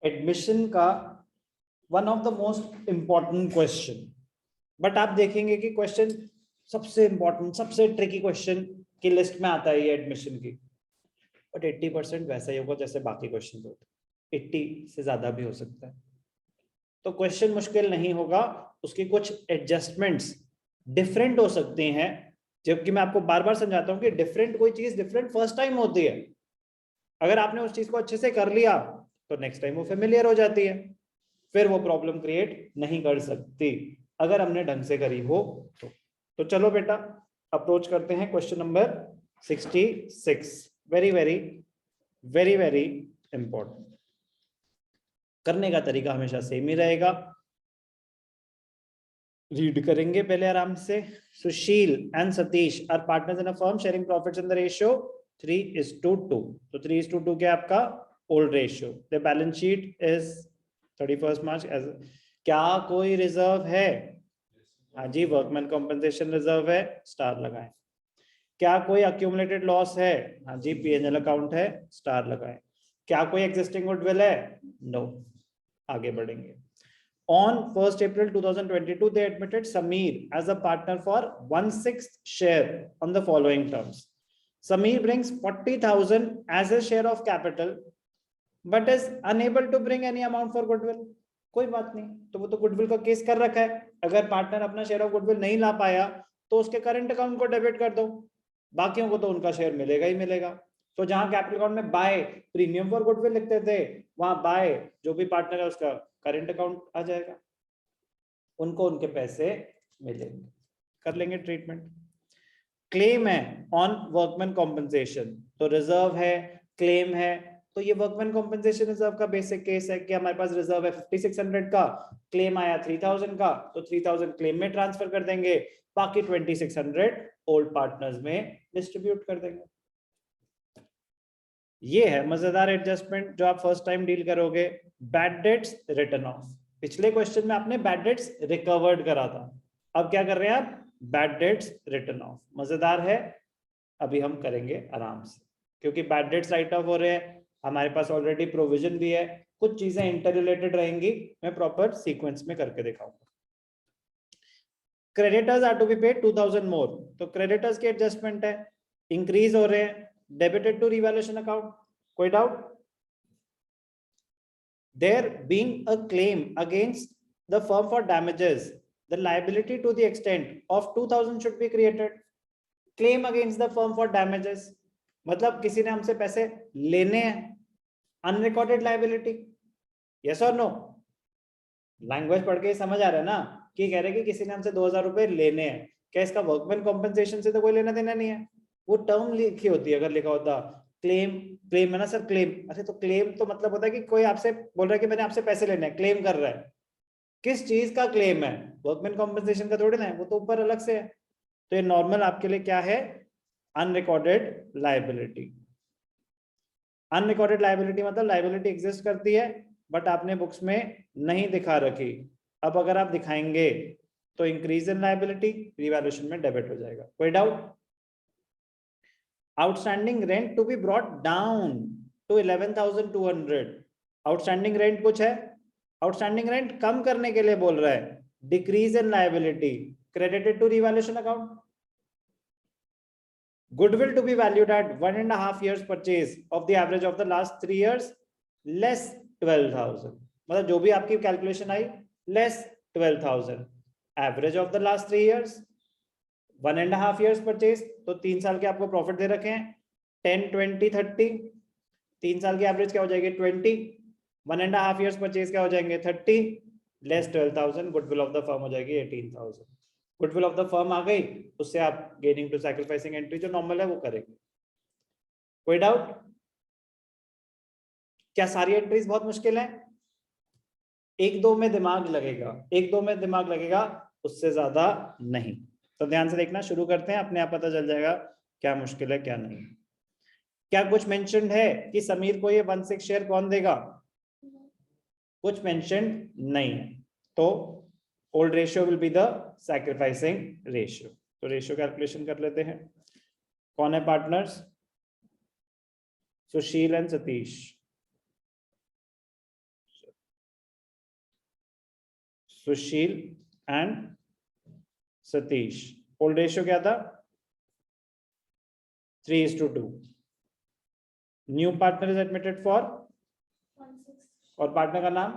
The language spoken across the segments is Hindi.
एडमिशन का one of the most important question, but आप देखेंगे कि क्वेश्चन सबसे इंपॉर्टेंट, सबसे ट्रिकी क्वेश्चन की लिस्ट में आता है ये एडमिशन की, बट 80% वैसा ही होगा जैसे बाकी क्वेश्चन होते हैं, 80 से ज्यादा भी हो सकता है। तो क्वेश्चन मुश्किल नहीं होगा, उसकी कुछ एडजस्टमेंट्स डिफरेंट हो सकते हैं, जबकि मैं आपको बार बार समझाता हूं कि डिफरेंट कोई चीज डिफरेंट फर्स्ट टाइम होती है। अगर आपने उस चीज को अच्छे से कर लिया तो नेक्स्ट टाइम वो फेमिलियर हो जाती है, फिर वो प्रॉब्लम क्रिएट नहीं कर सकती अगर हमने ढंग से करी हो तो चलो बेटा अप्रोच करते हैं question number 66। Very very very very important. करने का तरीका हमेशा सेम ही रहेगा, रीड करेंगे पहले आराम से। Sushil and Satish are partners in a firm sharing profits in the ratio 3:2। तो 3:2 क्या आपका old ratio. The balance sheet is 31 March. क्या कोई रिजर्व है? हाँ जी, वर्कमैन कॉम्पेंसेशन रिजर्व है, स्टार लगाएं। क्या कोई अक्यूमुलेटेड लॉस है? हाँ जी, पीएनएल अकाउंट है, स्टार लगाएं। क्या कोई एग्जिस्टिंग गुडविल है? नो। आगे बढ़ेंगे। On 1st April 2022, they admitted Sameer as a partner for 1/6 share on the following terms. Sameer brings 40,000 as a share of capital, but is unable to bring any amount for goodwill. कोई बात नहीं, तो वो तो गुडविल का केस कर रखा है। अगर पार्टनर अपना शेयर ऑफ गुडविल नहीं ला पाया तो उसके करंट अकाउंट को डेबिट कर दो, बाकियों को तो उनका शेयर मिलेगा ही मिलेगा। तो जहां कैपिटल अकाउंट में बाय प्रीमियम फॉर गुडविल लिखते थे, वहां बाय जो भी पार्टनर है उसका करंट अकाउंट आ जाएगा, उनको उनके पैसे मिलेंगे। कर लेंगे ट्रीटमेंट। क्लेम है ऑन वर्कमैन कॉम्पेंसेशन, तो रिजर्व है, क्लेम है, तो ये वर्कमैन कॉम्पेंसेशन रिजर्व का बेसिक केस है कि हमारे पास रिजर्व है 5600 का, क्लेम आया 3000 का, तो 3000 क्लेम में ट्रांसफर कर देंगे, बाकी 2600 ओल्ड पार्टनर्स में डिस्ट्रीब्यूट कर देंगे। ये है मजेदार एडजस्टमेंट जो आप फर्स्ट टाइम डील करोगे। बैड डेट्स रिटर्न ऑफ, पिछले क्वेश्चन में आपने बैड डेट्स रिकवर्ड करा था, अब क्या कर रहे हैं आप? Bad debts return of. मजेदार है, अभी हम करेंगे आराम से, क्योंकि बैड डेट्स राइट ऑफ हो रहे हैं, हमारे पास ऑलरेडी प्रोविजन भी है, कुछ चीजें इंटर रिलेटेड रहेंगी, मैं प्रॉपर सीक्वेंस में करके दिखाऊंगा। Creditors are to be paid 2000 more, तो क्रेडिटर्स के एडजस्टमेंट है, इंक्रीज हो रहे हैं, डेबिटेड टू रिवैल्यूएशन अकाउंट। कोई doubt? There being a claim against the firm for damages, the liability to the extent of 2000 should be created. Claim against the firm for damages मतलब किसी ने हमसे पैसे लेने हैं, अनरिकॉर्डेड लाइबिलिटी। यस और नो? लैंग्वेज पढ़ के समझ आ रहा है ना कि कह रहे कि किसी ने हमसे 2000 रुपए लेने हैं, क्या इसका वर्कमैन कॉम्पेंसेशन से तो कोई लेना देना नहीं है, वो टर्म लिखी होती है। अगर लिखा होता क्लेम, क्लेम है ना सर, क्लेम, अरे तो क्लेम तो मतलब होता है कि कोई आपसे बोल रहा है कि मैंने आपसे पैसे लेने हैं, क्लेम कर रहा है, किस चीज का क्लेम है? वर्कमैन कॉम्पेंसेशन का थोड़ी ना है, वो तो ऊपर अलग से है। तो ये नॉर्मल आपके लिए क्या है? Unrecorded liability. अनरिकॉर्डेड लाइबिलिटी मतलब लाइबिलिटी एग्जिस्ट करती है बट आपने बुक्स में नहीं दिखा रखी, अब अगर आप दिखाएंगे तो इंक्रीज इन लाइबिलिटी, रिवैल्यूएशन में डेबिट हो जाएगा। कोई doubt? Outstanding rent to be brought down to 11,200। Outstanding rent कुछ है, आउटस्टैंडिंग रेंट कम करने के लिए बोल रहा है, decrease in liability, credited to revaluation account. Goodwill to be valued at 1.5 years purchase of the average of the last 3 years less 12,000, मतलब जो भी आपकी calculation I less 12,000, average of the last 3 years 1.5 years purchase, तो 3 साल के आपको प्रॉफिट दे रखे हैं 10, 20, 30, 3 साल की एवरेज क्या हो जाएगी 20, 1.5 years परचेज क्या हो जाएंगे 30, less 12,000, goodwill of the firm हो जाएगी 18,000। गुडविल ऑफ द फर्म आ गई, उससे आप गेनिंग टू सैक्रिफाइसिंग एंट्री जो नॉर्मल है वो करेंगे। कोई डाउट? क्या सारी एंट्रीज बहुत मुश्किल है? एक दो में दिमाग लगेगा, एक दो में दिमाग लगेगा, उससे ज्यादा नहीं। तो ध्यान से देखना, शुरू करते हैं, अपने आप पता चल जाएगा क्या मुश्किल है क्या नहीं। क्या कुछ मेंशन्ड है कि समीर को ये 1/6 शेयर कौन देगा? कुछ मेंशन्ड नहीं है, तो old ratio will be the sacrificing ratio. तो रेशियो कैलकुलेशन कर लेते हैं। कौन है partners? Sushil and Satish. Sushil and Satish. Old ratio क्या था? 3:2। New partner is admitted for, और पार्टनर का नाम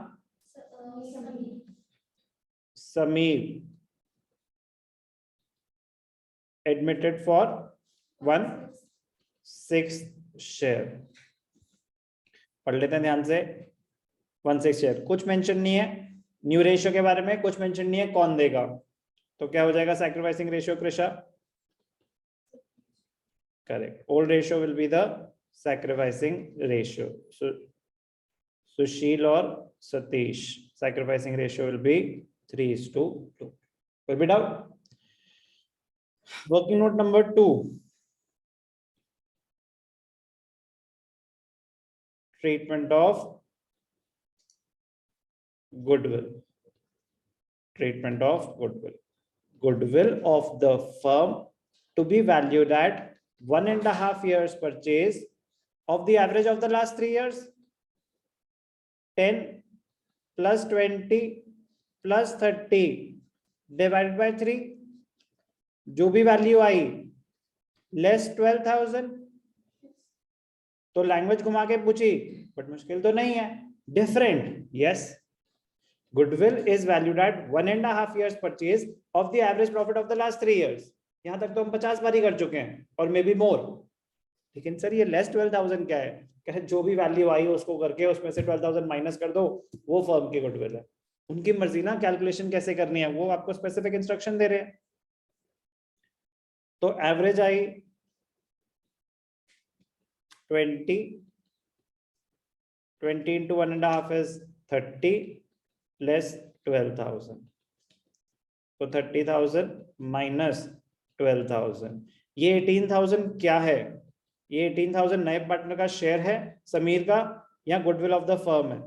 समीर, एडमिटेड फॉर 1/6 शेयर। पढ़ लेते हैं ध्यान से। 1/6 शेयर, कुछ मेंशन नहीं है न्यू रेशियो के बारे में, कुछ मेंशन नहीं है कौन देगा, तो क्या हो जाएगा sacrificing ratio Krisha? Correct, old ratio will be the sacrificing ratio. Sushil और Satish, sacrificing ratio will be 3:2। कोई भी doubt? Working note number 2, treatment of goodwill. Treatment of goodwill. Goodwill of the firm to be valued at 1.5 years purchase of the average of the last 3 years. 10 plus 20 plus 30 divided by 3, जो भी वैल्यू आई लेस 12,000। तो लैंग्वेज घुमा के पूछी, बट मुश्किल तो नहीं है, different. Yes, goodwill is valued at 1.5 years purchase of the average profit of the last 3 years। यहां तक तो हम 50 बार ही कर चुके हैं, और मे बी मोर। लेकिन सर ये लेस 12,000 क्या है? कहे जो भी वैल्यू आई उसको करके उसमें से 12,000 माइनस कर दो, वो फर्म की गुडविल है। उनकी मर्जी ना कैलकुलेशन कैसे करनी है, वो आपको स्पेसिफिक इंस्ट्रक्शन दे रहे हैं। तो average I 20 into 1.5 is 30 less 12,000, तो 30,000 minus 12,000। ये 18,000 क्या है? ये 18,000 नए पार्टनर का शेयर है समीर का, या गुडविल ऑफ द फर्म है?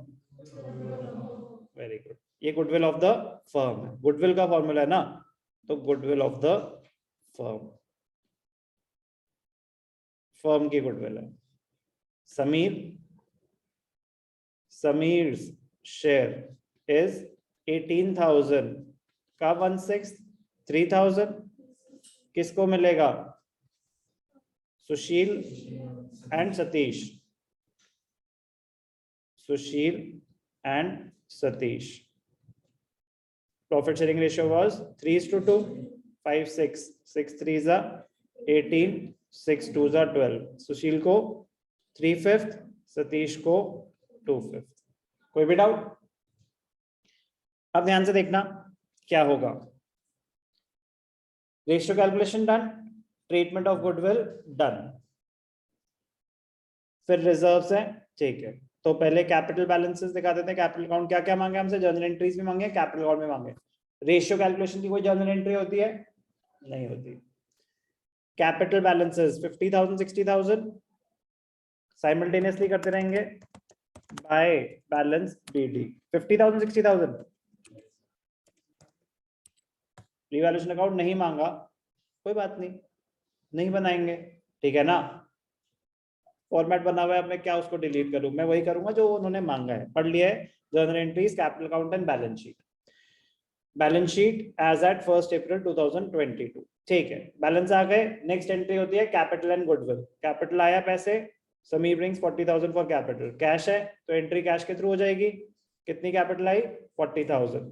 वेरी गुड, ये गुडविल ऑफ द फर्म है। गुडविल का फॉर्मूला है ना, तो goodwill of the firm, firm की गुडविल है। Sameer's share is 18,000 का 1/6, 3,000 किसको मिलेगा? Sushil and Satish. Sushil and Satish. Profit sharing ratio was 3:2, 5 6 6 3s are 18, 6 2s are 12। सुशील को 3/5, सतीश को 2/5। कोई भी डाउट? अब ध्यान से देखना क्या होगा। Ratio calculation done, treatment of goodwill done, फिर रिजर्व्स है, ठीक है। तो पहले कैपिटल बैलेंसेस दिखा देते हैं। कैपिटल अकाउंट क्या क्या मांगे हमसे? जर्नल एंट्रीज भी मांगे, कैपिटल अकाउंट में मांगे। रेशियो कैलकुलेशन की कोई जर्नल एंट्री होती है? नहीं होती। कैपिटल बैलेंसेस 50,000 60,000 साइमल्टेनियसली करते रहेंगे by balance BD. 50,000 60,000 revaluation account नहीं मांगा, कोई बात नहीं, नहीं बनाएंगे, ठीक है ना। फॉर्मेट बना हुआ है, अब मैं क्या उसको डिलीट करूं? मैं वही करूंगा जो उन्होंने मांगा है। पढ़ लिया है, journal entries, capital account and balance sheet. Balance sheet as at 1 April 2022, ठीक है। बैलेंस आ गए, नेक्स्ट एंट्री होती है कैपिटल एंड गुडविल। कैपिटल आया पैसे, Sameer brings 40,000 for capital. Cash है तो एंट्री कैश के थ्रू हो जाएगी। कितनी कैपिटल आई? 40,000।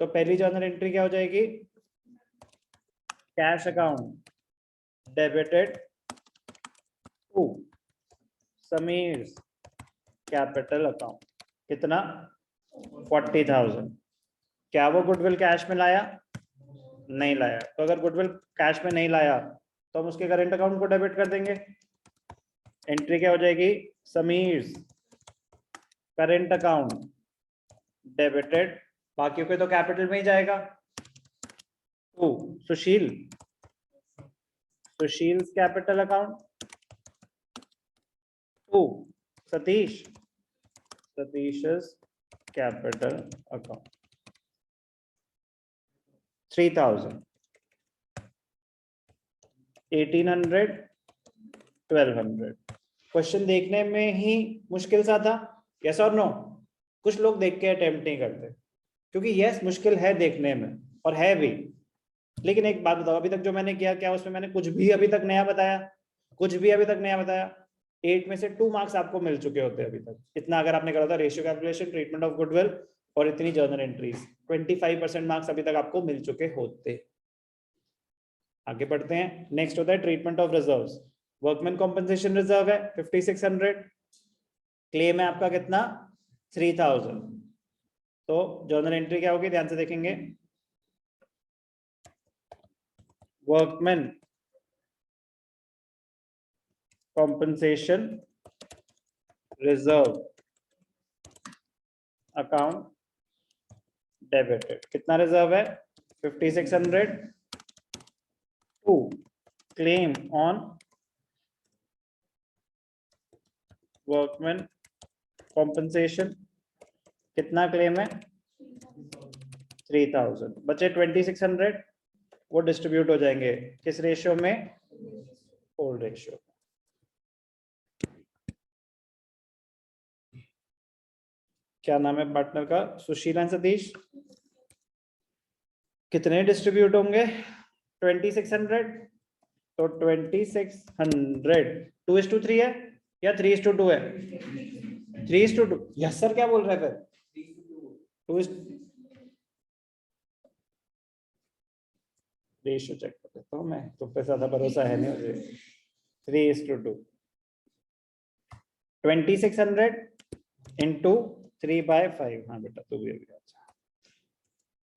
तो पहली जर्नल एंट्री क्या हो जाएगी? Cash account debited to Sameer capital account. कितना? 40,000। क्या वो गुडविल कैश में लाया? नहीं लाया। तो अगर गुडविल कैश में नहीं लाया तो हम उसके करंट अकाउंट को डेबिट कर देंगे। एंट्री क्या हो जाएगी? समीर करंट अकाउंट डेबिटेड, बाकी के तो कैपिटल में ही जाएगा। To Sushil capital account, to Satish capital account. 3,000 1,800 1,200। Question देखने में ही मुश्किल सा था, यस और नो? कुछ लोग देख के अटेम्प्ट नहीं करते, क्योंकि यस मुश्किल है देखने में और है भी, लेकिन एक बात बताओ, अभी तक जो मैंने किया क्या उसमें मैंने कुछ भी अभी तक नया बताया? कुछ भी अभी तक नया बताया? 8 में से 2 मार्क्स आपको मिल चुके होते अभी तक, इतना अगर आपने करा था ratio calculation, treatment of goodwill और इतनी जर्नल एंट्रीज, 25% मार्क्स अभी तक आपको मिल चुके होते। आगे बढ़ते हैं, नेक्स्ट होता है treatment of reserves. Workman compensation reserve है 5600, क्लेम है आपका कितना? 3000। तो जर्नल एंट्री क्या होगी, ध्यान से देखेंगे, workman compensation reserve account debited. कितना रिजर्व है? 5600 to claim on workman compensation. कितना क्लेम है? 3000। बचे 2600, वो डिस्ट्रीब्यूट हो जाएंगे किस रेशियो में? Old ratio. क्या नाम है पार्टनर का? सुशील एंड सतीश। कितने डिस्ट्रीब्यूट होंगे? 2600। तो 2600 2:3 है या 3:2 है? 3:2। यस सर, क्या बोल रहे थे? 2 रेशियो चेक कर लेता हूँ मैं, तो पे ज्यादा भरोसा है नहीं मुझे। 3:2। 2600 इंटू 3/5। हाँ बेटा तू भी अच्छा।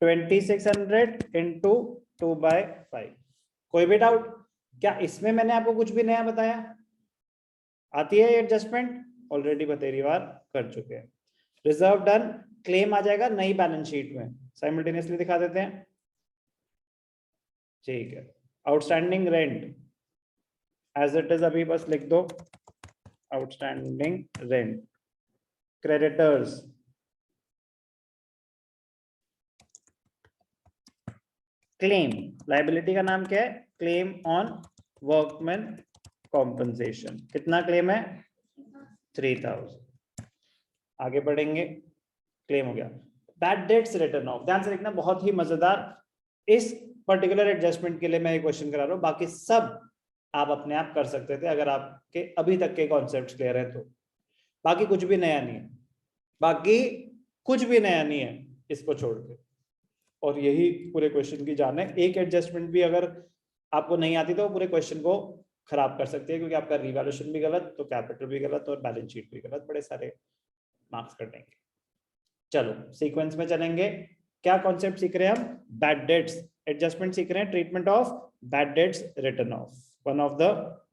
2600 इंटू 2/5। कोई भी डाउट क्या इसमें? मैंने आपको कुछ भी नया बताया? आती है एडजस्टमेंट? ऑलरेडी बतेरी बार कर चुके हैं। रिजर्व डन, क्लेम आ जाएगा नई बैलेंस शीट में, साइमल्टेनियसली दिखा देते हैं। ठीक है, outstanding rent as it is अभी बस लिख दो, outstanding rent. Creditors, claim, liability का नाम क्या है? Claim on workman compensation. कितना क्लेम है? 3000। आगे बढ़ेंगे, क्लेम हो गया। बैड डेट्स रिटर्न ऑफ, ध्यान से देखना, बहुत ही मजेदार। इस पर्टिकुलर एडजस्टमेंट के लिए मैं एक क्वेश्चन करा रहा हूं, बाकी सब आप अपने आप कर सकते थे अगर आपके अभी तक के कॉन्सेप्ट्स क्लियर हैं तो। बाकी कुछ भी नया नहीं है, बाकी कुछ भी नया नहीं है इसको छोड़ के। और यही पूरे क्वेश्चन की जान है। एक एडजस्टमेंट भी अगर आपको नहीं आती तो पूरे क्वेश्चन को खराब कर सकती है, क्योंकि आपका रिवैल्यूएशन भी गलत, तो कैपिटल भी गलत और बैलेंस शीट भी गलत, बड़े सारे मार्क्स कट देंगे। चलो सीक्वेंस में चलेंगे। क्या कॉन्सेप्ट सीख रहे हैं हम? बैड डेट्स एडजस्टमेंट सीख रहे हैं, treatment of bad dates return of, one of the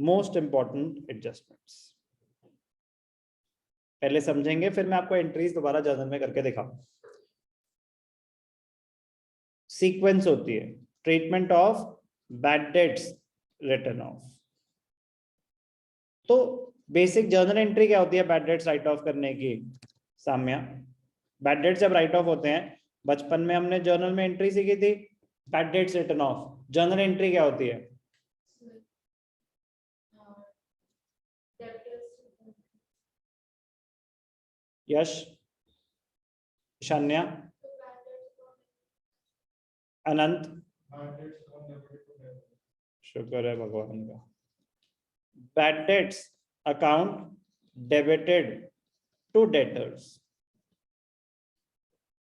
most important adjustments. पहले समझेंगे, फिर मैं आपको एंट्रीज दोबारा जर्नल में करके दिखाऊंगा। सीक्वेंस होती है treatment of bad dates return of. तो बेसिक जर्नल एंट्री क्या होती है बैड डेट्स राइट ऑफ करने की? साम्या, बैड डेट्स जब राइट ऑफ होते हैं, बचपन में हमने जर्नल में एंट्री सीखी थी bad debts return of. Journal entry क्या होती है? यश, ईशान्या, अनंत, शुक्र है भगवान का। Bad debts account debited to debtors,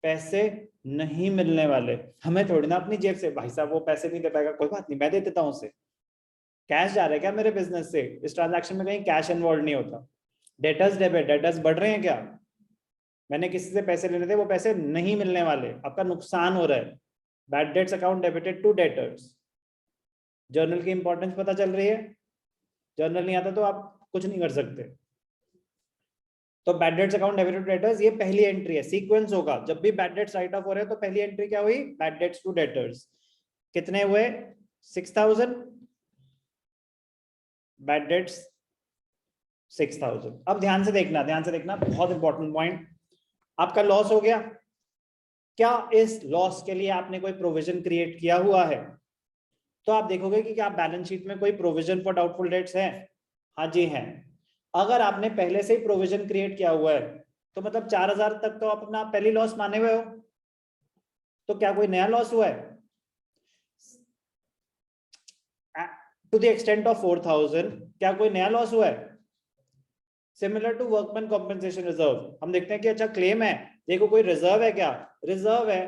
पैसे नहीं मिलने वाले। हमें थोड़ी ना अपनी जेब से, भाई साहब वो पैसे नहीं दे पाएगा, कोई बात नहीं मैं दे देता हूं उसे। कैश जा रहा है क्या मेरे बिजनेस से? इस ट्रांजैक्शन में कहीं कैश इन्वॉल्व नहीं होता। डेटर्स डेबिट, डेटर्स बढ़ रहे हैं क्या? मैंने किसी से पैसे लेने थे, वो पैसे नहीं मिलने वाले, आपका नुकसान हो रहा है। Bad debts account debited to debtors. Journal की इंपॉर्टेंस पता चल रही है? जर्नल नहीं आता तो आप कुछ नहीं कर सकते। तो bad debts account debited to debtors, ये पहली एंट्री है। सीक्वेंस होगा, जब भी बैड डेट्स राइट ऑफ हो रहे हैं तो पहली एंट्री क्या हुई? Bad debts to debtors. कितने हुए? 6000। Bad debts 6000। अब ध्यान से देखना, ध्यान से देखना, बहुत इंपॉर्टेंट पॉइंट। आपका लॉस हो गया, क्या इस लॉस के लिए आपने कोई प्रोविजन क्रिएट किया हुआ है? तो आप देखोगे कि क्या बैलेंस शीट में कोई प्रोविजन फॉर डाउटफुल डेट्स है? हाँ जी है। अगर आपने पहले से ही प्रोविजन क्रिएट किया हुआ है तो मतलब 4000 तक तो आप अपना पहली लॉस माने हुए हो। तो क्या कोई नया लॉस हुआ है? टू द एक्सटेंट ऑफ 4000 क्या कोई नया लॉस हुआ है? Similar to workman compensation reserve, हम देखते हैं कि अच्छा क्लेम है, देखो कोई रिजर्व है क्या? रिजर्व है,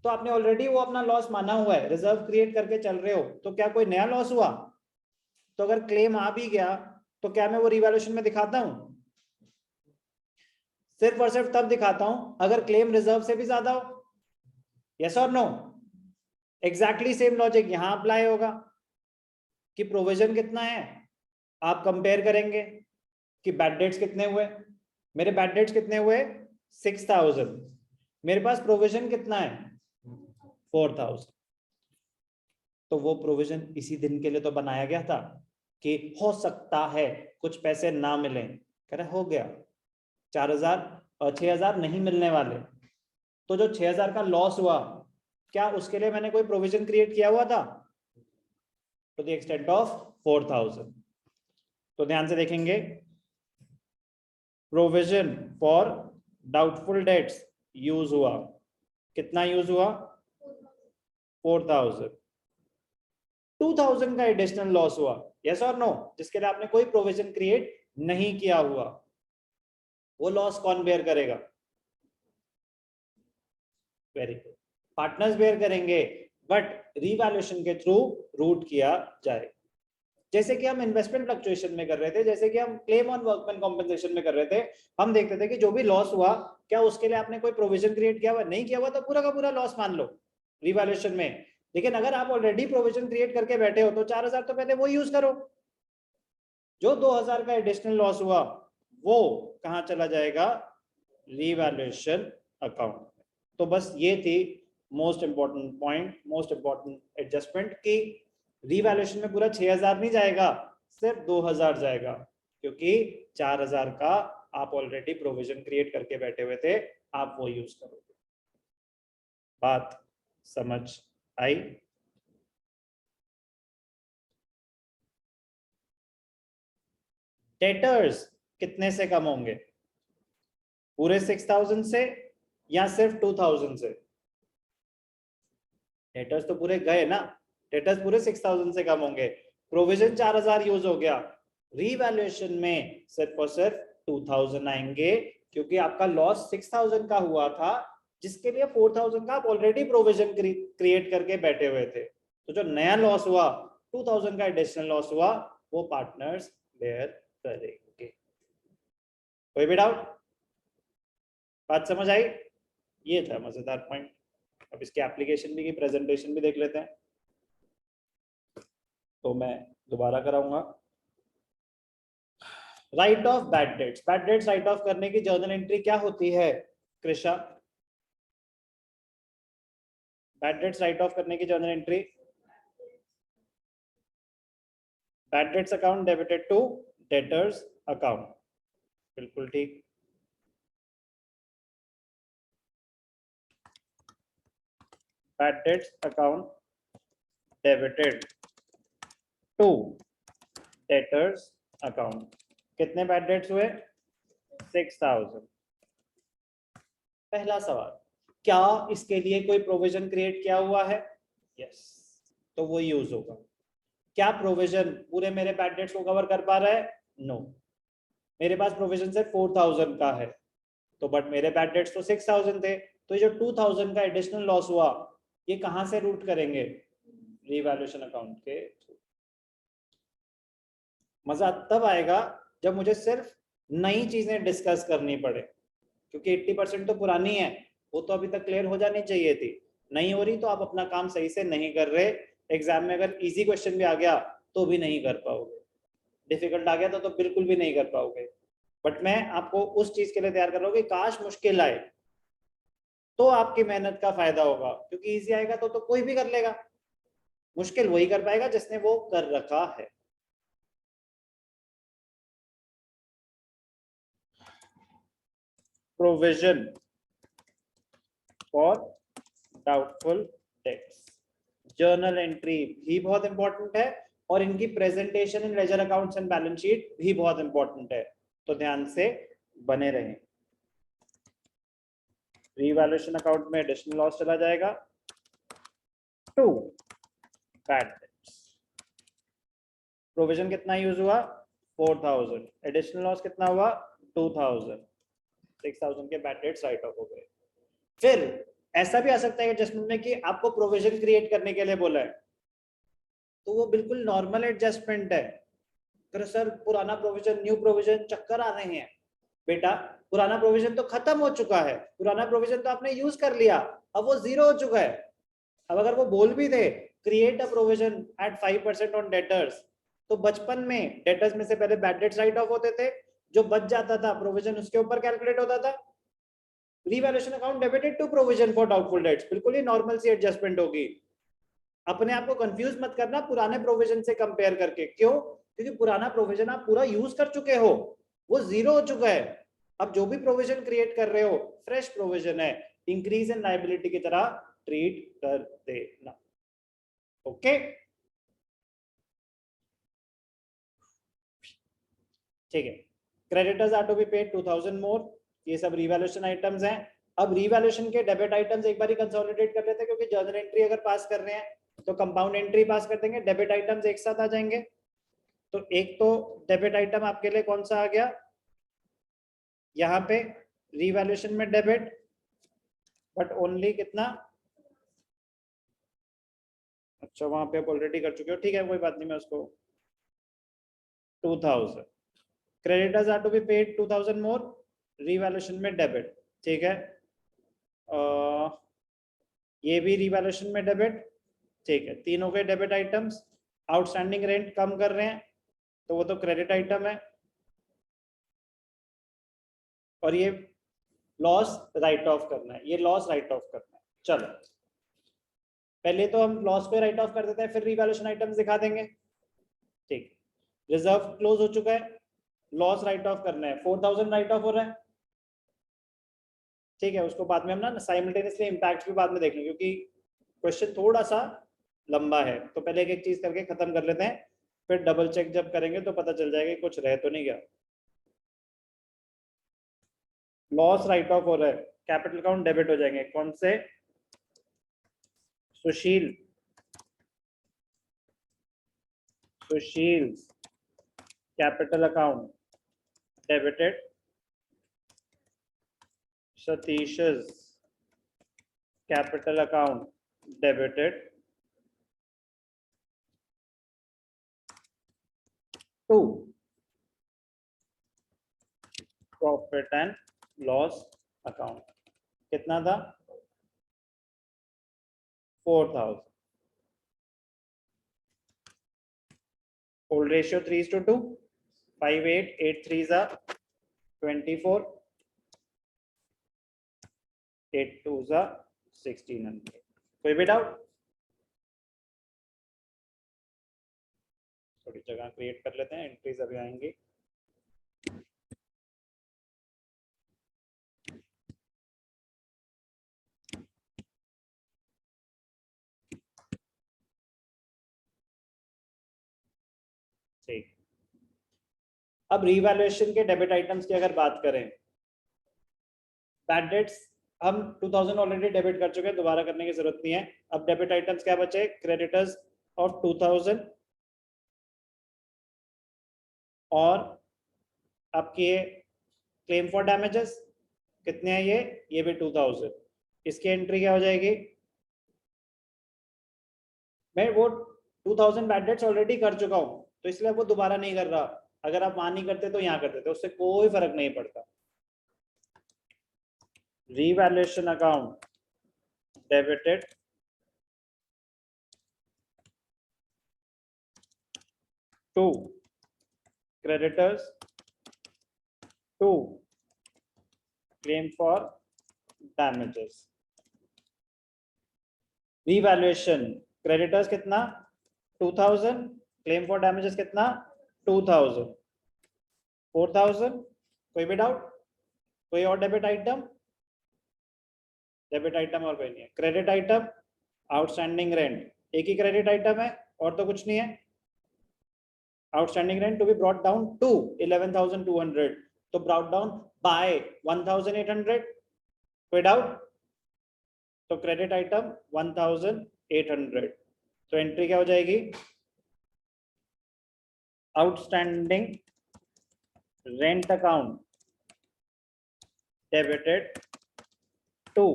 तो आपने ऑलरेडी वो अपना लॉस माना हुआ है, रिजर्व क्रिएट करके चल रहे हो, तो क्या कोई नया लॉस हुआ? तो अगर क्लेम आ भी गया तो क्या मैं वो रिवैल्यूएशन में दिखाता हूं? सिर्फ और सिर्फ तब दिखाता हूं अगर क्लेम रिजर्व से भी ज्यादा हो। यस और नो? एग्जैक्टली सेम लॉजिक यहां अप्लाई होगा कि प्रोविजन कितना है, आप कंपेयर करेंगे कि बैड डेट्स कितने हुए, मेरे बैड डेट्स कितने हुए 6000, मेरे पास प्रोविजन कितना है 4000, तो वो प्रोविजन इसी दिन के लिए तो बनाया गया था कि हो सकता है कुछ पैसे ना मिले, कह रहे हो गया 4000 और 6000 नहीं मिलने वाले, तो जो 6000 का लॉस हुआ क्या उसके लिए मैंने कोई प्रोविजन क्रिएट किया हुआ था? To the extent of 4000। तो ध्यान से देखेंगे, provision for doubtful debts use हुआ, कितना यूज हुआ 4000, 2000 का एडिशनल लॉस हुआ, यस और नो, जिसके लिए आपने कोई प्रोविजन क्रिएट नहीं किया हुआ, वो लॉस कौन बेयर करेगा? वेरी गुड, पार्टनर्स बेयर करेंगे, बट रिवैल्यूएशन के थ्रू रूट किया जाए, जैसे कि हम इन्वेस्टमेंट फ्लक्चुएशन में कर रहे थे, जैसे कि हम क्लेम ऑन वर्कमैन कॉम्पेंसेशन में कर रहे थे, हम देखते थे कि जो भी लॉस हुआ क्या उसके लिए आपने कोई प्रोविजन क्रिएट किया हुआ, नहीं किया हुआ तो पूरा का पूरा लॉस मान लो रिवैल्यूएशन में। लेकिन अगर आप ऑलरेडी प्रोविजन क्रिएट करके बैठे हो तो 4000 तो पहले वो यूज करो, जो 2000 का एडिशनल लॉस हुआ वो कहां चला जाएगा? Revaluation account. तो बस ये थी most important point, most important adjustment की रिवैल्यूएशन में पूरा 6000 नहीं जाएगा, सिर्फ 2000 जाएगा, क्योंकि 4000 का आप ऑलरेडी प्रोविजन क्रिएट करके बैठे हुए थे, आप वो यूज करोगे। बात समझ आई? डेटर्स कितने से कम होंगे, पूरे 6000 से या सिर्फ 2000 से? डेटर्स तो पूरे गए ना, डेटर्स पूरे 6000 से कम होंगे, प्रोविजन 4000 यूज हो गया, रिवैल्यूएशन में सिर्फ और सिर्फ 2000 आएंगे, क्योंकि आपका लॉस 6000 का हुआ था, जिसके लिए 4000 का आप ऑलरेडी प्रोविजन क्रिएट करके बैठे हुए थे, तो जो नया लॉस हुआ 2000 का एडिशनल लॉस हुआ वो पार्टनर्स बेयर करेंगे। कोई भी डाउट? बात समझ आई? ये था मजेदार पॉइंट। अब इसके एप्लीकेशन भी की प्रेजेंटेशन भी देख लेते हैं, तो मैं दोबारा कराऊंगा। Write off bad debts, bad debts write off करने की जर्नल एंट्री क्या होती है Krisha? Bad debts write off करने की journal entry, bad debts account debited to debtors account, बिल्कुल ठीक। Bad debts account debited to debtors account, कितने बैड डेट्स हुए 6000। पहला सवाल, क्या इसके लिए कोई प्रोविजन क्रिएट किया हुआ है? यस, तो वो यूज होगा। क्या प्रोविजन पूरे मेरे बैड डेट्स को कवर कर पा रहा है? नो, मेरे पास प्रोविजन से 4000 का है, तो बट मेरे बैड डेट्स तो 6000 थे, तो ये जो 2000 का एडिशनल लॉस हुआ ये कहां से रूट करेंगे? रिवैल्यूएशन अकाउंट के थ्रू। मजा तब आएगा जब मुझे सिर्फ नई चीजें डिस्कस करनी पड़े, क्योंकि 80% तो पुरानी है, वो तो अभी तक क्लियर हो जानी चाहिए थी, नहीं हो रही तो आप अपना काम सही से नहीं कर रहे, एग्जाम में अगर इजी क्वेश्चन भी आ गया तो भी नहीं कर पाओगे, डिफिकल्ट आ गया तो बिल्कुल भी नहीं कर पाओगे। बट मैं आपको उस चीज के लिए तैयार कर रहा हूँ कि काश मुश्किल आए तो आपकी मेहनत का फायदा होगा, क्योंकि इजी आएगा तो कोई भी कर लेगा, मुश्किल वही कर पाएगा जिसने वो कर रखा है। Provision for doubtful dates, journal entry भी बहुत इंपॉर्टेंट है, और इनकी presentation in ledger accounts and balance sheet भी बहुत इंपॉर्टेंट है, तो ध्यान से बने रहें। रिवैल्यूएशन अकाउंट में एडिशनल लॉस चला जाएगा, टू बैड डेट्स। प्रोविजन कितना यूज हुआ 4000, एडिशनल लॉस कितना हुआ 2000, 6000 के बैड डेट्स राइट ऑफ हो गए। फिर ऐसा भी आ सकता है एडजस्टमेंट में कि आपको प्रोविजन क्रिएट करने के लिए बोला है, तो वो बिल्कुल नॉर्मल एडजस्टमेंट है। तो सर पुराना प्रोविजन न्यू प्रोविजन चक्कर आ रहे हैं, बेटा पुराना प्रोविजन तो खत्म हो चुका है, पुराना प्रोविजन तो आपने यूज कर लिया, अब वो जीरो हो चुका है। अब अगर वो बोल भी दे create a provision at 5% on debtors, तो बचपन में डेटर्स में से पहले बैड डेट्स राइट ऑफ होते थे, जो बच जाता था प्रोविजन उसके ऊपर कैलकुलेट होता था। Revaluation account debited to provision for doubtful debts, बिल्कुल ही नॉर्मल सी एडजस्टमेंट होगी। अपने आप को कंफ्यूज मत करना पुराने प्रोविजन से कंपेयर करके, क्यों? क्योंकि पुराना प्रोविजन आप पूरा यूज कर चुके हो, वो जीरो हो चुका है। अब जो भी प्रोविजन क्रिएट कर रहे हो फ्रेश प्रोविजन है, इंक्रीज इन लायबिलिटी की तरह ट्रीट कर देना। ओके ठीक है। Creditors are to be paid 2000 more, ये सब रिवैल्यूएशन आइटम्स हैं। अब रिवैल्यूएशन के डेबिट आइटम्स एक बार ही कंसोलिडेट कर लेते हैं, क्योंकि जर्नल एंट्री अगर पास कर रहे हैं तो कंपाउंड एंट्री पास कर देंगे, डेबिट आइटम्स एक साथ आ जाएंगे। तो एक तो डेबिट आइटम आपके लिए कौन सा आ गया यहाँ पे रिवैल्यूएशन में डेबिट, बट ओनली कितना, अच्छा वहां पे आप ऑलरेडी कर चुके हो, ठीक है कोई बात नहीं, मैं उसको 2000 creditors are to be paid 2000 more, revaluation में डेबिट, ठीक है। ये भी रिवैल्यूएशन में डेबिट, ठीक है। तीनों के डेबिट आइटम्स। आउटस्टैंडिंग रेंट कम कर रहे हैं तो वो तो क्रेडिट आइटम है, और ये लॉस राइट ऑफ करना है, ये लॉस राइट ऑफ करना है। चलो पहले तो हम लॉस पे राइट ऑफ कर देते हैं, फिर रिवैल्यूएशन आइटम्स दिखा देंगे, ठीक। रिजर्व क्लोज हो चुका है, लॉस राइट ऑफ करना है, 4000 राइट ऑफ हो रहा है, ठीक है। उसको बाद में हम ना साइमल्टेनियसली इंपैक्ट भी बाद में देख लेंगे, क्योंकि क्वेश्चन थोड़ा सा लंबा है, तो पहले एक एक चीज करके खत्म कर लेते हैं, फिर डबल चेक जब करेंगे तो पता चल जाएगा कुछ रह तो नहीं गया। लॉस राइट ऑफ हो रहा है, कैपिटल अकाउंट डेबिट हो जाएंगे, कौन से? Sushil, Sushil capital account debited, Satish's capital account debited to profit and loss account. कितना था 4000। Old ratio 3:2, 5 8 8 3 24, 8 2 1600। कोई भी डाउट? थोड़ी जगह क्रिएट कर लेते हैं, एंट्रीज अभी आएंगी। ठीक, अब रिवैल्यूएशन के डेबिट आइटम्स की अगर बात करें, बैड डेट्स हम 2000 ऑलरेडी डेबिट कर चुके हैं, दोबारा करने की जरूरत नहीं है। अब डेबिट आइटम्स क्या बचे? क्रेडिटर्स ऑफ 2000 और आपके क्लेम फॉर डैमेजेस कितने हैं ये भी 2000। इसकी एंट्री क्या हो जाएगी? मैं वो 2000 बैड डेट्स ऑलरेडी कर चुका हूं, तो इसलिए वो दोबारा नहीं कर रहा। अगर आप वहां नहीं करते तो यहाँ कर देते, उससे कोई फर्क नहीं पड़ता। Revaluation account debited to creditors to claim for damages. Revaluation creditors कितना 2000, क्लेम फॉर डैमेजेस कितना 2000, 4000। कोई भी डाउट? कोई और डेबिट आइटम? डेबिट आइटम और कोई नहीं है। क्रेडिट आइटम आउटस्टैंडिंग रेंट, एक ही क्रेडिट आइटम है और तो कुछ नहीं है। Outstanding rent to be brought down to 11,200, तो ब्रॉट डाउन बाय 1,800। कोई डाउट? तो क्रेडिट आइटम 1000 800, तो एंट्री क्या हो जाएगी, outstanding rent account debited to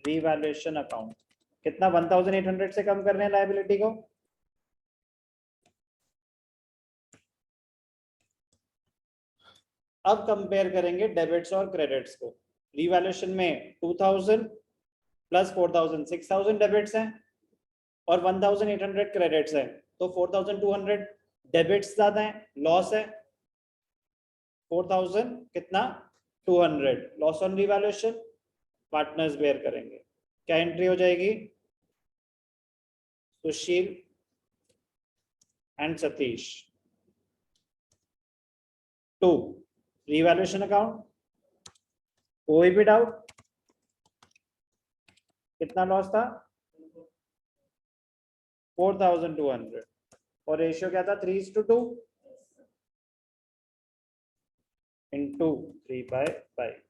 revaluation account. कितना, 1800 से कम कर रहे हैं लायबिलिटी को। अब कंपेयर करेंगे डेबिट्स और क्रेडिट्स को। रीवैल्यूएशन में 2000 प्लस 4000 6000 डेबिट्स हैं और 1800 क्रेडिट्स हैं, तो 4200 डेबिट्स ज्यादा है, लॉस है। 4000 कितना, 200 loss on revaluation, partners bear करेंगे। क्या एंट्री हो जाएगी, Sushil and Satish to revaluation account. कोई भी डाउट, कितना लॉस था, 4200 और रेशियो क्या था, 3:2 इंटू 3/5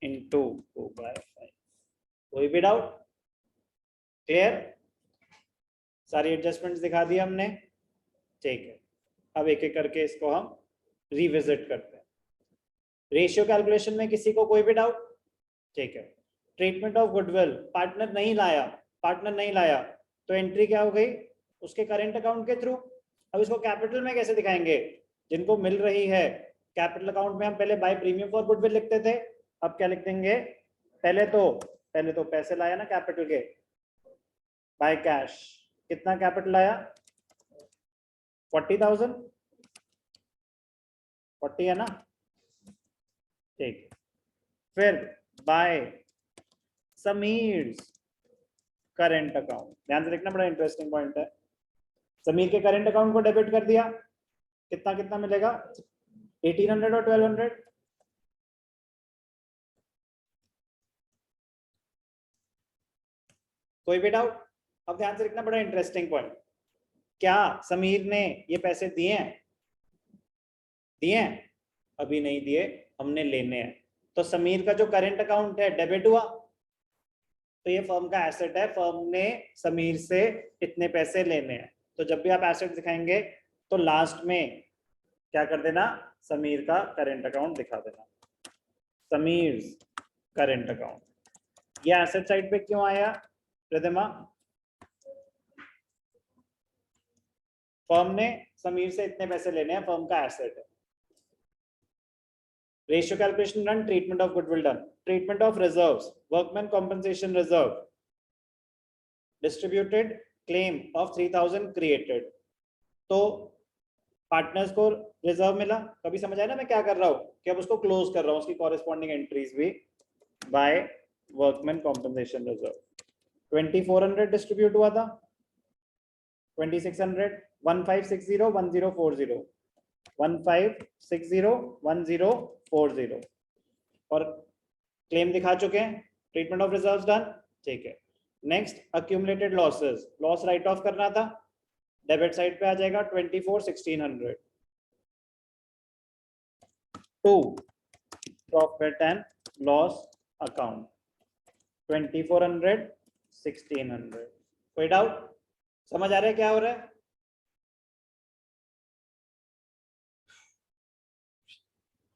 इंटू 2/5। कोई भी डाउट, क्लियर, सारी एडजस्टमेंट्स दिखा दी हमने, ठीक है। अब एक एक करके इसको हम रिविजिट करते हैं। रेशियो कैलकुलेशन में किसी को कोई भी डाउट, ठीक है। ट्रीटमेंट ऑफ गुडविल, पार्टनर नहीं लाया तो एंट्री क्या हो गई, उसके करेंट अकाउंट के थ्रू। अब इसको कैपिटल में कैसे दिखाएंगे, जिनको मिल रही है कैपिटल अकाउंट में हम पहले बाय प्रीमियम फॉर गुडविल लिखते थे, अब क्या लिख देंगे, पहले तो पैसे लाया ना कैपिटल के, बाय कैश। कितना कैपिटल आया, 40,000, 40 है ना, ठीक। फिर बाय समीर करेंट अकाउंट, ध्यान से देखना, बड़ा इंटरेस्टिंग पॉइंट है। समीर के करेंट अकाउंट को डेबिट कर दिया, कितना कितना मिलेगा, 1800 और 1200। कोई भी डाउट, अब ध्यान से देखना, बड़ा इंटरेस्टिंग पॉइंट। क्या समीर ने ये पैसे दिए हैं, अभी नहीं दिए, हमने लेने हैं। तो समीर का जो करंट अकाउंट है डेबिट हुआ, तो ये फर्म का एसेट है, फर्म ने समीर से इतने पैसे लेने हैं। तो जब भी आप एसेट दिखाएंगे तो लास्ट में क्या कर देना, समीर का करंट अकाउंट दिखा देना, समीर करंट अकाउंट। ये एसेट साइड पे क्यों आया रिद्धिमा, फर्म ने समीर से इतने पैसे लेने हैं, फर्म का एसेट है। Ratio calculation done, treatment of goodwill done, treatment of reserves, workman compensation reserve, distributed claim of 3000 created. तो पार्टनर्स को रिजर्व मिला, कभी समझ आया ना मैं क्या कर रहा हूं, कि अब उसको क्लोज कर रहा हूं, उसकी कॉरेस्पॉन्डिंग एंट्रीज भी by workman compensation reserve. 2400 distribute हुआ था, 2600, 1560 1040, 1560 1040 और क्लेम दिखा चुके हैं, ट्रीटमेंट ऑफ रिजर्व्स डन, ठीक है। Next accumulated losses, loss write off करना था, डेबिट साइड पे आ जाएगा 24,1600 to profit and loss account 2400 1600। कोई डाउट, समझ आ रहा है क्या हो रहा है,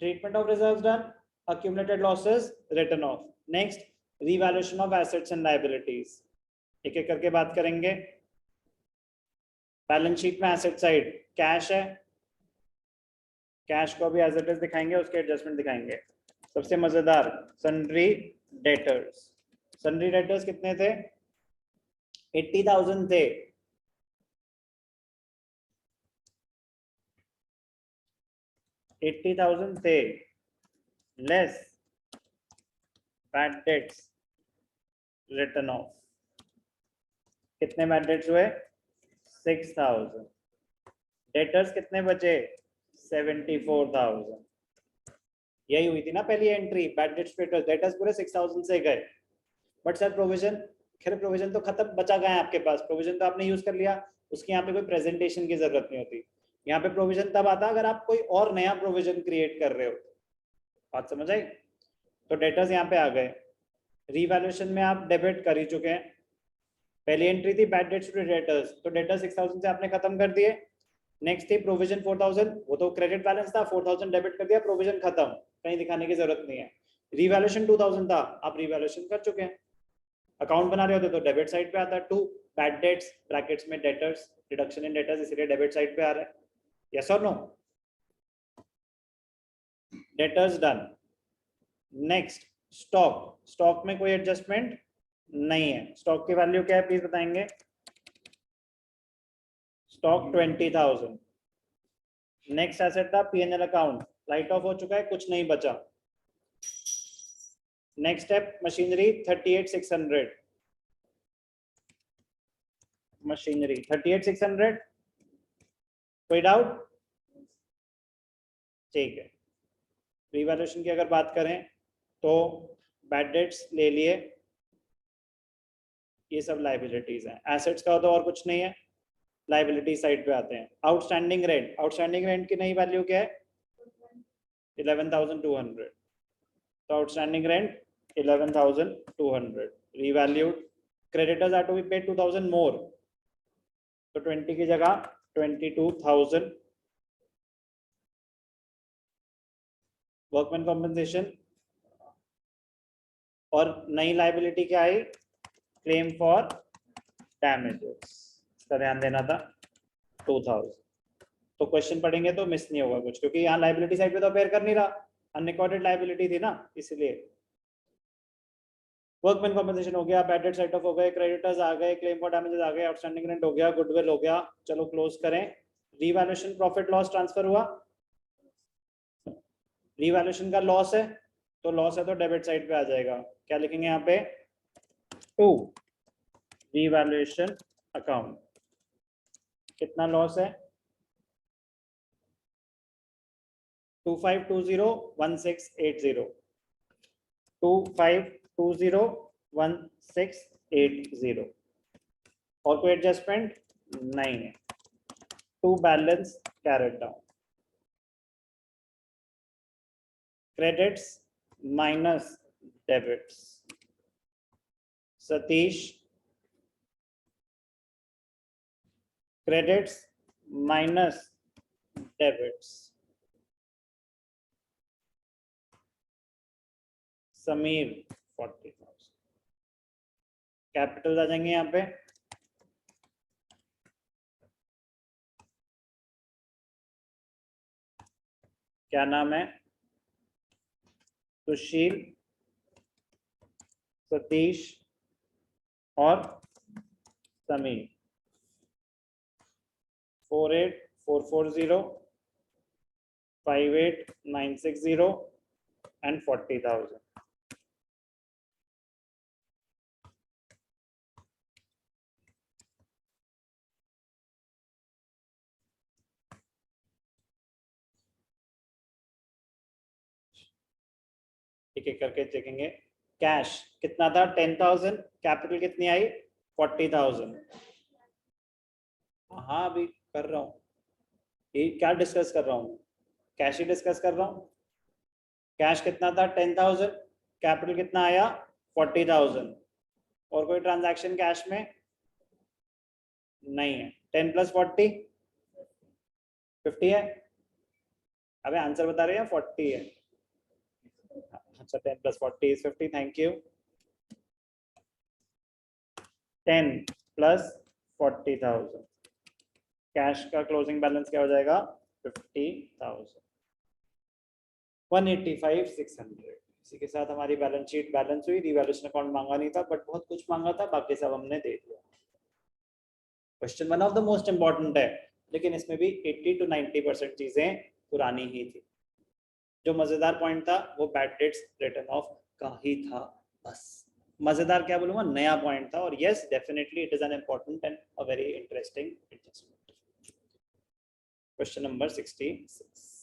treatment of reserves done, accumulated losses written off। next revaluation of assets and liabilities, एक एक करके बात करेंगे। बैलेंस शीट में एसेट साइड कैश है, कैश को भी एज इट इज दिखाएंगे, उसके एडजस्टमेंट दिखाएंगे। सबसे मजेदार सन्ड्री डेटर्स, सन्ड्री डेटर्स कितने थे, 80,000 थे, 80,000 थे, less bad debts return of, कितने बैड डेट्स हुए, 6,000। डेटर्स कितने बचे, 74,000। यही हुई थी ना पहली entry, bad dates debtors, debtors पूरे 6,000 से गए, बट सर प्रोविजन, खैर प्रोविजन तो खत्म, बचा गया है आपके पास, प्रोविजन तो आपने यूज कर लिया, उसकी यहाँ पे कोई प्रेजेंटेशन की जरूरत नहीं होती। यहाँ पे प्रोविजन तब आता अगर आप कोई और नया प्रोविजन क्रिएट कर रहे हो, बात समझ आई। तो डेटर्स यहाँ पे आ गए। रीवैल्यूएशन में आप डेबिट कर ही चुके हैं। पहली एंट्री थी बैड डेट्स टू डेटर्स, तो डेटर्स 6000 से आपने खत्म कर दिए। नेक्स्ट थी प्रोविजन 4000, वो तो क्रेडिट बैलेंस था, 4000 डेबिट कर दिया, प्रोविजन खत्म, कहीं दिखाने की जरूरत नहीं है। रीवैल्यूएशन 2000 था, आप रीवैल्यूएशन कर चुके हैं। अकाउंट बना रहे होते तो डेबिट साइड पे आता, टू बैड डेट्स ब्रैकेट्स में डेटर्स, रिडक्शन इन डेटर्स, इसलिए डेबिट साइड पे आ रहा है। यस और no? Debtors done. Next stock, stock में कोई एडजस्टमेंट नहीं है। स्टॉक की वैल्यू क्या है प्लीज बताएंगे? स्टॉक 20,000। नेक्स्ट एसेट था पीएनएल अकाउंट, राइट ऑफ हो चुका है, कुछ नहीं बचा। Next step machinery 38,600, machinery 38,600। कोई डाउट? ठीक है। रीवैल्यूएशन की अगर बात करें तो बैड डेट्स ले लिए, ये सब लाइबिलिटीज हैं। एसेट्स का तो और कुछ नहीं है, लाइबिलिटी साइड पे आते हैं। आउटस्टैंडिंग रेंट, आउटस्टैंडिंग रेंट की नई वैल्यू क्या है? 11,200। तो outstanding rent 11,200 revalued. Creditors are to be paid 2,000 more, तो 20 की जगह 22,000। वर्कमैन कॉम्पेंसेशन और नई लाइबिलिटी क्या आई? क्लेम फॉर डैमेजेस, इसका ध्यान देना था, 2,000। तो क्वेश्चन पढ़ेंगे तो मिस नहीं होगा कुछ, क्योंकि यहाँ लाइबिलिटी साइड पे तो अपेयर कर नहीं रहा, अनरिकॉर्डेड लाइबिलिटी थी ना, इसलिए। वर्कमैन कॉम्पेंसेशन हो गया, बैड डेट साइट ऑफ हो गए, क्रेडिटर्स आ गए, क्लेम फॉर डैमेजेस आ गए, आउटस्टैंडिंग रेंट हो गया, गुडविल हो गया। चलो क्लोज करें। रीवैल्यूएशन प्रॉफिट लॉस ट्रांसफर हुआ, रीवैल्यूएशन का लॉस है, तो लॉस है तो डेबिट साइड पे आ जाएगा। क्या लिखेंगे यहाँ पे? To revaluation account. कितना लॉस है? 25201680, 25201680। और कोई एडजस्टमेंट नहीं है। To balance carried down, credits minus debits. Satish credits minus debits, Sameer 40,000। Capital आ जाएंगे यहाँ पे, क्या नाम है? सुशील, सतीश और समीर। 48,440, 58,960 and 40,000। एक एक करके चेकेंगे। कैश कितना था? 10,000। कैपिटल कितनी आई? 40,000। हाँ अभी कर रहा हूँ, ये क्या डिस्कस कर रहा हूँ? कैश ही डिस्कस कर रहा हूँ। कैश कितना था? 10,000। कैपिटल कितना आया? 40,000। और कोई ट्रांजैक्शन कैश में नहीं है। 10 + 40 50 है। अबे आंसर बता रहे हैं, 40 है। अच्छा 10 + 40 is 50। Thank you. 10 + 40,000, कैश का क्लोजिंग बैलेंस क्या हो जाएगा? 50,000। 185,600। इसी के साथ हमारी बैलेंस शीट बैलेंस हुई। रिवैल्यूएशन अकाउंट मांगा नहीं था, बट बहुत कुछ मांगा था, बाकी सब हमने दे दिया। Question one of the most important है, लेकिन इसमें भी 80 to 90% चीजें पुरानी ही थी। जो मजेदार पॉइंट था वो बैड डेट्स रिटर्न ऑफ का ही था, बस। मजेदार क्या बोलूंगा, नया पॉइंट था। और yes definitely it is an important and a very interesting adjustment. Question number 66।